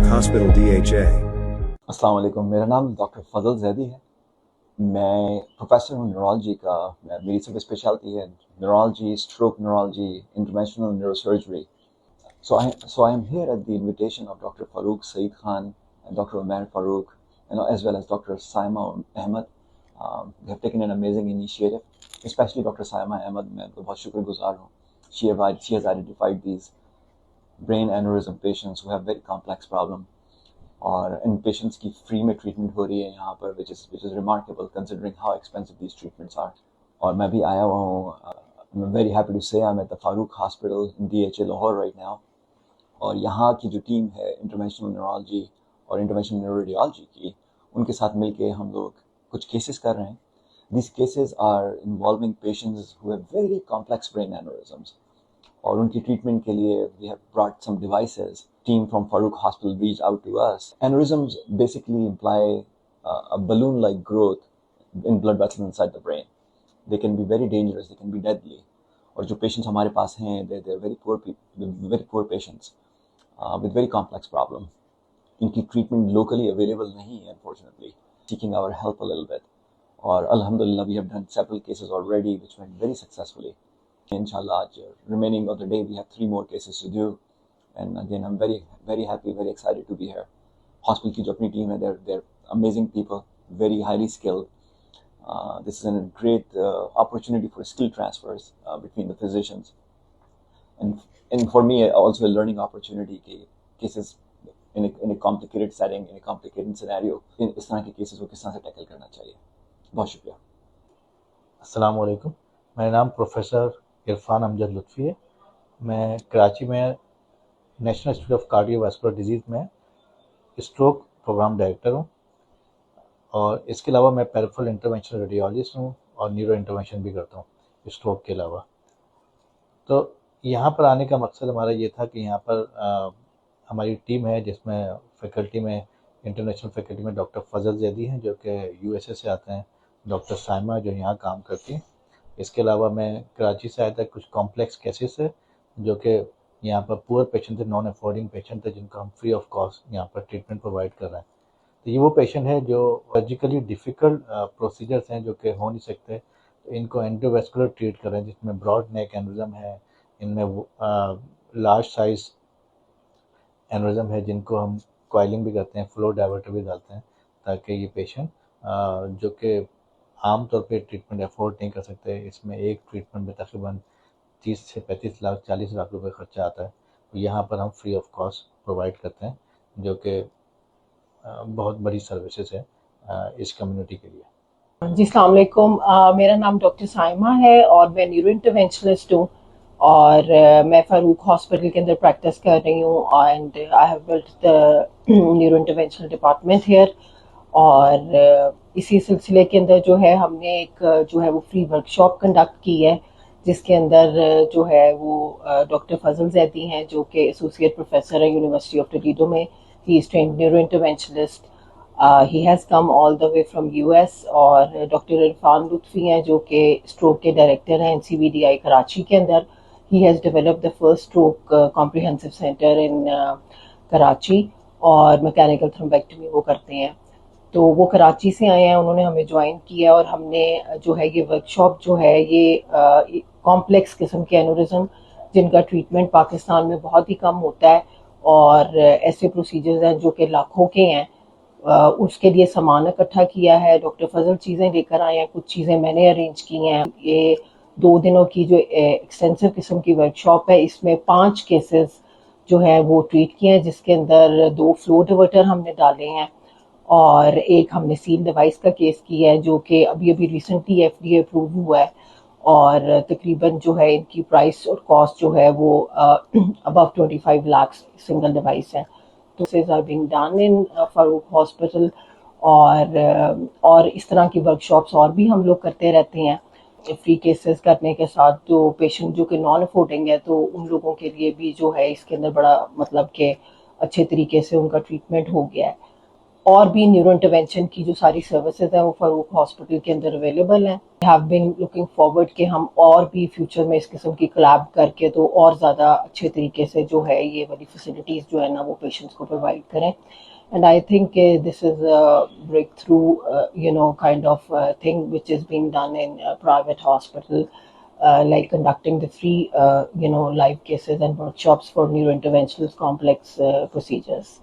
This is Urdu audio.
Hospital DHA. السلام علیکم، میرا نام ڈاکٹر فضل زیدی ہے۔ میں پروفیسر ہوں نیورولوجی کا۔ میری سب اسپیشلٹی ہے neurology, stroke neurology, interventional neuro surgery. So I am here at the invitation of Dr. Farooq Saeed Khan and Dr. Umair Farooq, as well as Dr. Saima Ahmed. They have taken an amazing initiative, especially Dr. Saima Ahmed. میں تو بہت شکر گزار ہوں۔ She has identified these brain aneurysm patients who have very complex problem. اور ان پیشنٹس کی فری میں ٹریٹمنٹ ہو رہی ہے یہاں پر which is remarkable considering how expensive these treatments are. اور میں بھی آیا ہوا ہوں. I'm very happy to say I'm at the Farooq Hospital in DHA Lahore right now. اور یہاں کی جو ٹیم ہے انٹرونشنل نیورولوجی اور انٹرونشنل نیورو ریڈیالوجی کی، ان کے ساتھ مل کے ہم لوگ کچھ کیسز کر رہے ہیں. These cases are involving patients who have very complex brain aneurysms. اور ان کی ٹریٹمنٹ کے لیے we have brought some devices. Team from Farooq Hospital reached out to us. Aneurysms basically imply a balloon-like growth in blood vessels inside the brain. They can be very dangerous. They can be deadly. اور جو patients ہمارے پاس ہیں they're very poor patients with very complex problem. ان کی ٹریٹمنٹ locally available نہیں ہے unfortunately. Seeking our help a little bit. اور الحمدللہ we have done several cases already which went very successfully. Inshallah, remaining of the day we have 3 more cases to do. And again, I'm very, very happy, very excited to be here. Hospital کی جو اپنی ٹیم ہے they're amazing people, very highly skilled. This is a great opportunity for skill transfers between the physicians. And for me, also a learning opportunity کہ cases in a complicated setting, in a complicated scenario, اس طرح کے cases کو کس طرح سے ٹیکل کرنا چاہیے. بہت شکریہ. السلام علیکم، میرا نام پروفیسر عرفان امجد لطفی ہے۔ میں کراچی میں national institute of cardio vascular disease میں اسٹروک پروگرام ڈائریکٹر ہوں، اور اس کے علاوہ میں پیریفرل انٹرونشنل ریڈیالوجسٹ ہوں اور نیورو انٹرونشن بھی کرتا ہوں اسٹروک کے علاوہ۔ تو یہاں پر آنے کا مقصد ہمارا یہ تھا کہ یہاں پر ہماری ٹیم ہے جس میں فیکلٹی میں انٹرنیشنل فیکلٹی میں ڈاکٹر فضل زیدی ہیں جو کہ USA سے آتے ہیں، ڈاکٹر سائمہ جو یہاں کام کرتی ہیں۔ اس کے علاوہ میں کراچی سے آیا تھا، کچھ کمپلیکس کیسز ہے جو کہ یہاں پر پور پیشنٹ تھے، نان افورڈنگ پیشنٹ تھے، جن کو ہم فری آف کاسٹ یہاں پر ٹریٹمنٹ پرووائڈ کر رہے ہیں۔ تو یہ وہ پیشنٹ ہے جو سرجیکلی ڈیفیکلٹ پروسیجرس ہیں جو کہ ہو نہیں سکتے، تو ان کو اینڈوویسکولر ٹریٹ کر رہے ہیں، جس میں براڈ نیک اینورزم ہے، ان میں لارج سائز اینورزم ہے جن کو ہم کوائلنگ بھی کرتے ہیں، فلو ڈائیورٹر بھی ڈالتے ہیں، تاکہ یہ پیشنٹ جو کہ عام طور پہ ٹریٹمنٹ افورڈ نہیں کر سکتے، اس میں ایک ٹریٹمنٹ میں تقریباً 30 سے 35 لاکھ 40 لاکھ روپے خرچہ آتا ہے، یہاں پر ہم فری آف کاسٹ پرووائڈ کرتے ہیں، جو کہ بہت بڑی سروسز ہے اس کمیونٹی کے لیے۔ جی السلام علیکم، میرا نام ڈاکٹر سائمہ ہے اور میں نیورو انٹرونشنسٹ ہوں، اور میں فاروق ہاسپٹل کے اندر پریکٹس کر رہی ہوں، and I have built the neuro interventional department here. اور اسی سلسلے کے اندر جو ہے ہم نے ایک جو ہے وہ فری ورک شاپ کنڈکٹ کی ہے، جس کے اندر جو ہے وہ ڈاکٹر فضل زیدی ہیں جو کہ ایسوسیٹ پروفیسر ہے یونیورسٹی آف ٹولیڈو میں، he is trained neuro interventionist, he has come all the way from US، اور ڈاکٹر عرفان لطفی ہیں جو کہ اسٹروک کے ڈائریکٹر ہیں NCVDI کراچی کے اندر۔ He has develop the first stroke comprehensive centre in Karachi, اور میکینیکل تھرومبیکٹمی وہ کرتے ہیں۔ تو وہ کراچی سے آئے ہیں، انہوں نے ہمیں جوائن کیا، اور ہم نے جو ہے یہ ورک شاپ جو ہے یہ کمپلیکس قسم کے اینورزم جن کا ٹریٹمنٹ پاکستان میں بہت ہی کم ہوتا ہے، اور ایسے پروسیجرز ہیں جو کہ لاکھوں کے ہیں، اس کے لیے سامان اکٹھا کیا ہے۔ ڈاکٹر فضل چیزیں لے کر آئے ہیں، کچھ چیزیں میں نے ارینج کی ہیں۔ یہ 2 دنوں کی جو ایکسٹینسو قسم کی ورک شاپ ہے، اس میں 5 کیسز جو ہیں وہ ٹریٹ کیے ہیں، جس کے اندر 2 فلو ڈیورٹر ہم نے ڈالے ہیں، اور ایک ہم نے سیل ڈیوائس کا کیس کیا ہے جو کہ ابھی ریسنٹلی FDA اپروو ہوا ہے، اور تقریباً جو ہے ان کی پرائس اور کاسٹ جو ہے وہ ابو 25 لاکھ سنگل ڈیوائس ہے۔ تو are being done in Farooq hospital, اور اس طرح کی ورک شاپس اور بھی ہم لوگ کرتے رہتے ہیں فری کیسز کرنے کے ساتھ۔ جو پیشنٹ جو کہ نان افورڈنگ ہے تو ان لوگوں کے لیے بھی جو ہے اس کے اندر بڑا مطلب کہ اچھے طریقے سے ان کا ٹریٹمنٹ ہو گیا ہے۔ اور بھی نیورو انٹرونشن کی جو ساری سروسز ہیں وہ فاروق ہاسپٹل کے اندر اویلیبل ہیں. ہیو بین لوکنگ فارورڈ کہ ہم اور بھی فیوچر میں اس قسم کی کلیب کر کے تو اور زیادہ اچھے طریقے سے جو ہے یہ والی فیسلٹیز جو ہے نا وہ پیشنٹس کو پرووائڈ کریں. And I think this is a breakthrough, kind of thing which is being done in a private hospital, like conducting the free, live cases and workshops for neurointerventional complex procedures.